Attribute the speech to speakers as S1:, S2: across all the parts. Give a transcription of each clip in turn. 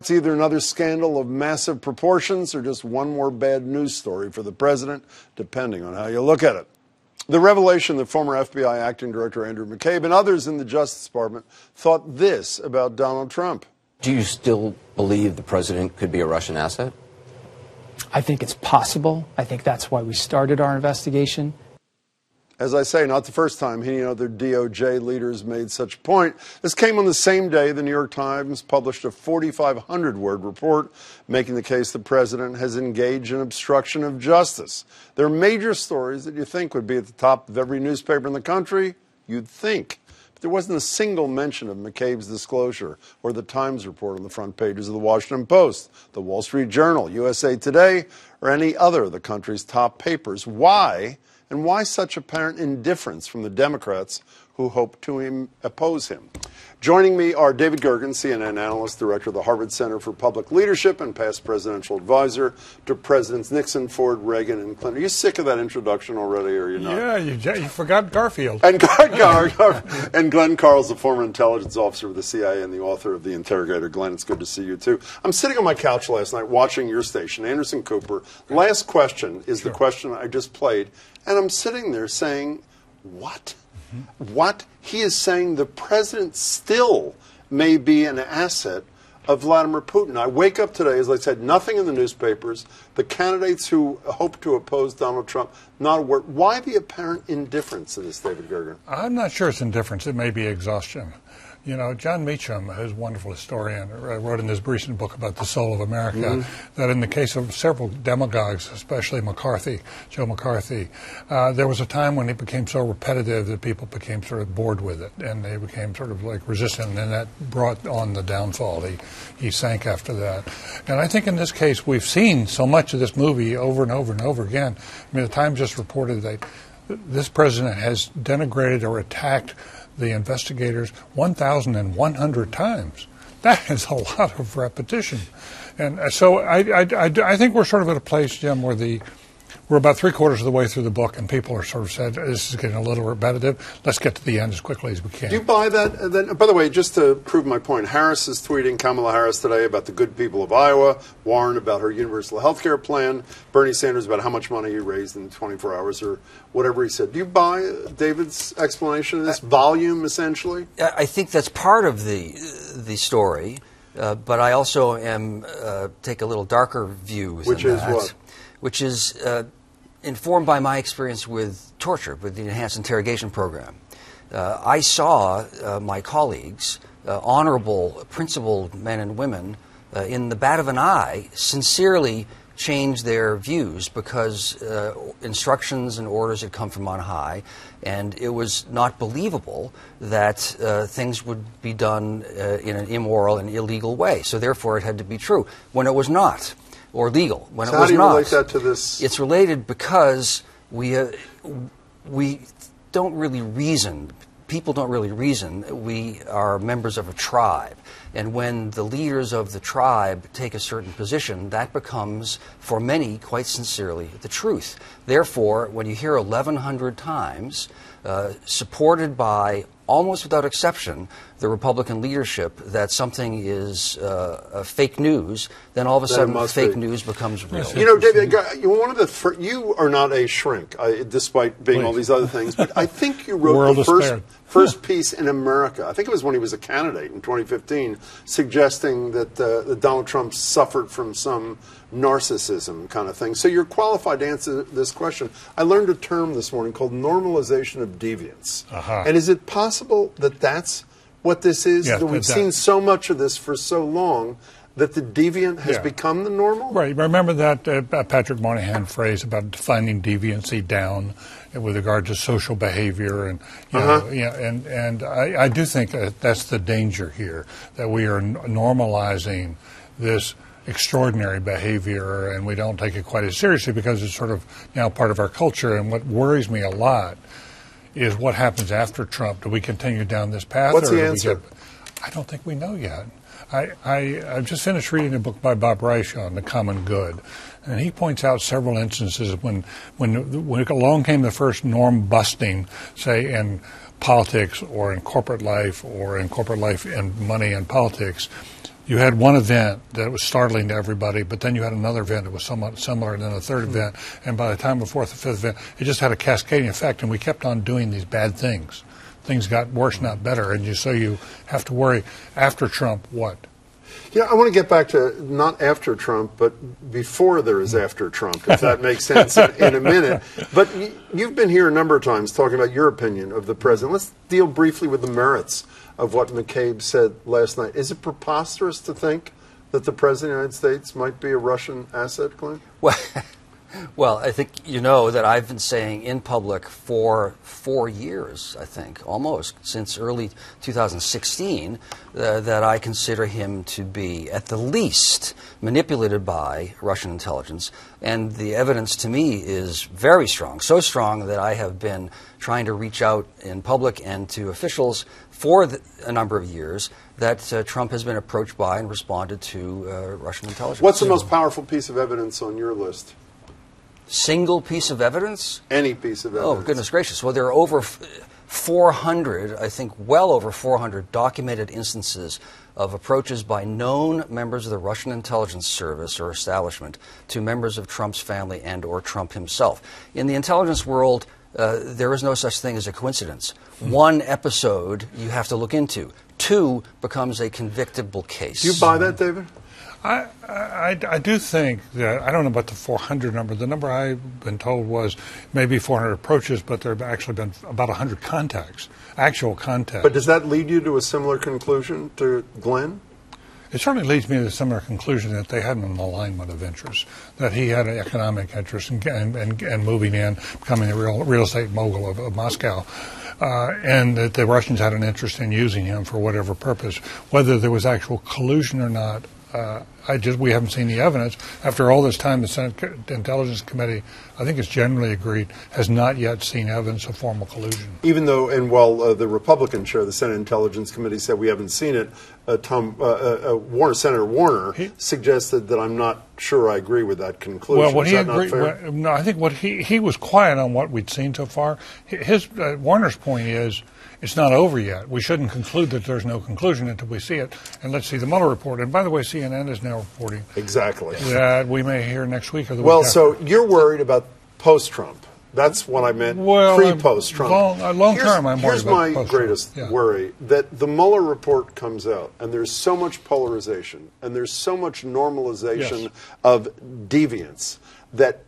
S1: It's either another scandal of massive proportions or just one more bad news story for the president, depending on how you look at it. The revelation that former FBI Acting Director Andrew McCabe and others in the Justice Department thought this about Donald Trump.
S2: Do you still believe the president could be a Russian asset?
S3: I think it's possible. I think that's why we started our investigation.
S1: As I say, not the first time he and other DOJ leaders made such a point. This came on the same day the New York Times published a 4,500-word report making the case the president has engaged in obstruction of justice. There are major stories that you think would be at the top of every newspaper in the country. You'd think. But there wasn't a single mention of McCabe's disclosure or the Times report on the front pages of the Washington Post, the Wall Street Journal, USA Today, or any other of the country's top papers. Why? And why such apparent indifference from the Democrats who hope to oppose him? Joining me are David Gergen, CNN analyst, director of the Harvard Center for Public Leadership and past presidential advisor to Presidents Nixon, Ford, Reagan, and Clinton. Are you sick of that introduction already, or are you not?
S4: Yeah, you forgot Garfield.
S1: And Glenn Carle is the former intelligence officer of the CIA and the author of the Interrogator. Glenn, it's good to see you, too. I'm sitting on my couch last night watching your station, Anderson Cooper. Last question is the question I just played. And I'm sitting there saying, what? What? He is saying the president still may be an asset of Vladimir Putin. I wake up today, as I said, nothing in the newspapers. The candidates who hope to oppose Donald Trump, not a word. Why the apparent indifference to this, David Gergen?
S4: I'm not sure it's indifference. It may be exhaustion. You know, John Meacham, who's a wonderful historian, wrote in his recent book about the soul of America that in the case of several demagogues, especially McCarthy, Joe McCarthy, there was a time when it became so repetitive that people became sort of bored with it, and they became sort of like resistant, and that brought on the downfall. He sank after that. And I think in this case, we've seen so much of this movie over and over and over again. I mean, the Times just reported that this president has denigrated or attacked the investigators 1,100 times. That is a lot of repetition. And so I think we're sort of at a place, Jim, where we're about three-quarters of the way through the book, and people are sort of said, this is getting a little repetitive. Let's get to the end as quickly as we can.
S1: Do you buy that? Then, by the way, just to prove my point, Harris is tweeting, Kamala Harris today, about the good people of Iowa, Warren about her universal health care plan, Bernie Sanders about how much money he raised in 24 hours or whatever he said. Do you buy David's explanation of this volume, essentially?
S2: I think that's part of the story, but I also take a little darker view
S1: Which
S2: than
S1: is
S2: that,
S1: what?
S2: Which is informed by my experience with torture, with the enhanced interrogation program. I saw my colleagues, honorable, principled men and women, in the bat of an eye, sincerely change their views because instructions and orders had come from on high, and it was not believable that things would be done in an immoral and illegal way. So therefore it had to be true, when it was not. Or legal, when it was not.
S1: How do you relate that to this?
S2: It's related because we don't really reason. People don't really reason. We are members of a tribe. And when the leaders of the tribe take a certain position, that becomes, for many, quite sincerely, the truth. Therefore, when you hear 1,100 times, supported by almost without exception, the Republican leadership, that something is fake news, then all of a sudden fake news becomes real.
S1: You know, David, you are not a shrink, despite being all these other things, but I think you wrote the first piece in America. I think it was when he was a candidate in 2015, suggesting that Donald Trump suffered from some narcissism kind of thing. So you're qualified to answer this question. I learned a term this morning called normalization of deviance. And is it possible that that's what this is?
S4: Yeah,
S1: that we've seen so much of this for so long that the deviant has become the normal?
S4: Right. Remember that Patrick Moynihan phrase about defining deviancy down with regard to social behavior, and and I do think that's the danger here, that we are normalizing this extraordinary behavior, and we don't take it quite as seriously because it's sort of now part of our culture. And what worries me a lot is what happens after Trump. Do we continue down this path?
S1: What's the answer?
S4: I don't think we know yet. I've just finished reading a book by Bob Reich on the common good, and he points out several instances when along came the first norm busting, say in politics or in corporate life and money and politics, You had one event that was startling to everybody, but then you had another event that was somewhat similar, and then a third event. And by the time of the fourth or fifth event, it just had a cascading effect, and we kept on doing these bad things. Things got worse, not better, and so you have to worry, after Trump, what?
S1: I want to get back to not after Trump, but before there is after Trump, if that makes sense in a minute. But you've been here a number of times talking about your opinion of the president. Let's deal briefly with the merits of what McCabe said last night. Is it preposterous to think that the President of the United States might be a Russian asset, Glenn?
S2: Well, I think you know that I've been saying in public for 4 years, I think, almost, since early 2016, that I consider him to be, at the least, manipulated by Russian intelligence. And the evidence to me is very strong, so strong that I have been trying to reach out in public and to officials for a number of years that Trump has been approached by and responded to Russian intelligence.
S1: What's the most powerful piece of evidence on your list?
S2: Single piece of evidence?
S1: Any piece of evidence.
S2: Oh, goodness gracious. Well, there are over 400, I think well over 400 documented instances of approaches by known members of the Russian intelligence service or establishment to members of Trump's family and or Trump himself. In the intelligence world, there is no such thing as a coincidence. One episode you have to look into. Two becomes a convictable case.
S1: Do you buy that, David?
S4: I do think that, I don't know about the 400 number. The number I've been told was maybe 400 approaches, but there have actually been about 100 contacts, actual contacts.
S1: But does that lead you to a similar conclusion to Glenn?
S4: It certainly leads me to a similar conclusion that they had an alignment of interests, that he had an economic interest in moving in, becoming the real estate mogul of Moscow, and that the Russians had an interest in using him for whatever purpose. Whether there was actual collusion or not, we haven't seen the evidence. After all this time, the Senate Intelligence Committee, I think it's generally agreed, has not yet seen evidence of formal collusion.
S1: Even though, and while the Republican chair of the Senate Intelligence Committee said we haven't seen it, Senator Warner suggested that I'm not sure I agree with that conclusion.
S4: Well, what
S1: Is
S4: he
S1: that
S4: agreed,
S1: not fair?
S4: no, I think what he was quiet on what we'd seen so far. His Warner's point is, it's not over yet. We shouldn't conclude that there's no conclusion until we see it. And let's see the Mueller report. And by the way, CNN is now reporting
S1: Exactly.
S4: that we may hear next week or the
S1: Well,
S4: week after.
S1: so you're worried about post-Trump. That's what I meant, pre-post-Trump.
S4: Long term, I'm worried
S1: Here's
S4: about
S1: my
S4: post-Trump.
S1: greatest
S4: Yeah.
S1: worry, that the Mueller report comes out, and there's so much polarization, and there's so much normalization of deviance, that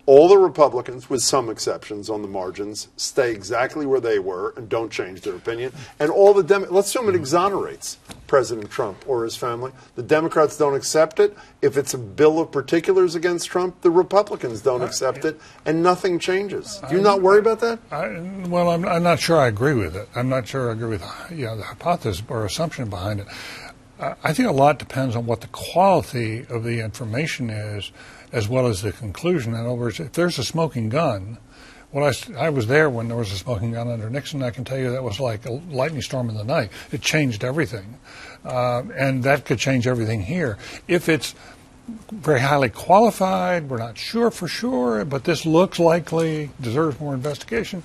S1: all the Republicans, with some exceptions on the margins, stay exactly where they were and don't change their opinion. And all the let's assume it exonerates President Trump or his family. The Democrats don't accept it. If it's a bill of particulars against Trump, the Republicans don't accept it, and nothing changes. Do you not worry about that?
S4: Well, I'm not sure I agree with it. I'm not sure I agree with the hypothesis or assumption behind it. I think a lot depends on what the quality of the information is, as well as the conclusion. In other words, if there's a smoking gun, well, I was there when there was a smoking gun under Nixon. I can tell you that was like a lightning storm in the night. It changed everything. And that could change everything here. If it's very highly qualified, we're not sure for sure, but this looks likely, deserves more investigation,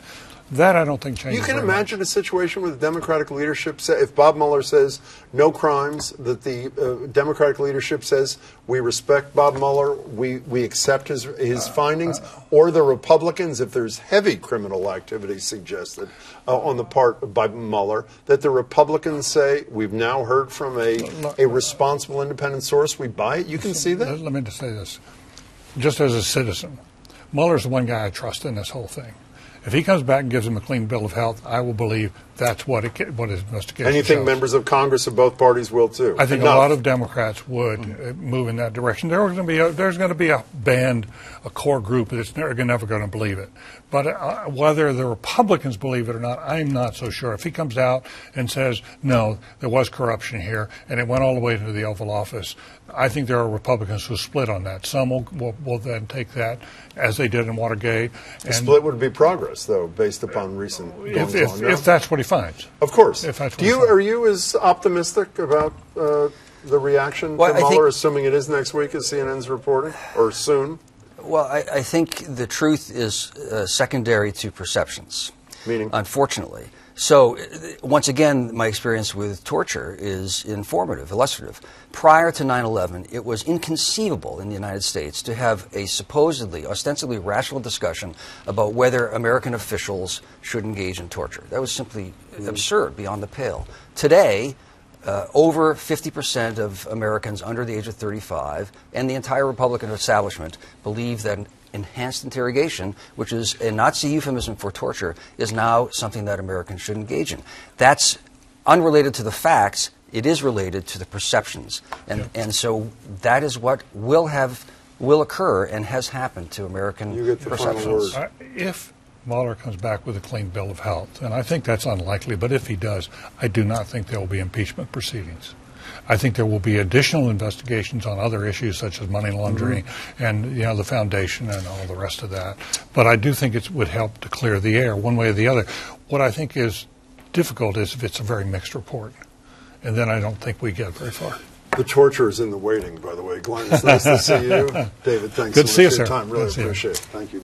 S4: that I don't think changes.
S1: You can
S4: very
S1: imagine
S4: much.
S1: a situation where the Democratic leadership, if Bob Mueller says no crimes, that the Democratic leadership says we respect Bob Mueller, we accept his findings, or the Republicans, if there's heavy criminal activity suggested on the part by Mueller, that the Republicans say we've now heard from a responsible independent source, we buy it. You can see that?
S4: Let me just say this. Just as a citizen, Mueller's the one guy I trust in this whole thing. If he comes back and gives him a clean bill of health, I will believe that's what his investigation
S1: And you think
S4: shows.
S1: members of Congress of both parties will too?
S4: I think a lot of Democrats would move in that direction. There's going to be a band, a core group that's never going to believe it. But whether the Republicans believe it or not, I'm not so sure. If he comes out and says, no, there was corruption here, and it went all the way to the Oval Office, I think there are Republicans who split on that. Some will then take that, as they did in Watergate.
S1: The split would be progress, though, based upon recent goings-on.
S4: If that's what he finds.
S1: Of course.
S4: If that's what
S1: Are you as optimistic about the reaction to Mueller, assuming it is next week, as CNN's reporting, or soon?
S2: Well, I think the truth is secondary to perceptions.
S1: Meaning?
S2: Unfortunately. So, once again, my experience with torture is informative, illustrative. Prior to 9/11, it was inconceivable in the United States to have a supposedly, ostensibly rational discussion about whether American officials should engage in torture. That was simply absurd, beyond the pale. Today, over 50% of Americans under the age of 35 and the entire Republican establishment believe that enhanced interrogation, which is a Nazi euphemism for torture, is now something that Americans should engage in. That's unrelated to the facts. It is related to the perceptions. And so that is what will occur and has happened to American perceptions.
S4: If Mueller comes back with a clean bill of health, and I think that's unlikely, but if he does, I do not think there will be impeachment proceedings. I think there will be additional investigations on other issues such as money laundering and the foundation and all the rest of that. But I do think it would help to clear the air one way or the other. What I think is difficult is if it's a very mixed report, and then I don't think we get very far.
S1: The torture is in the waiting, by the way. Glenn, it's nice to see you. David, thanks so much for your time. Really appreciate it. Thank you.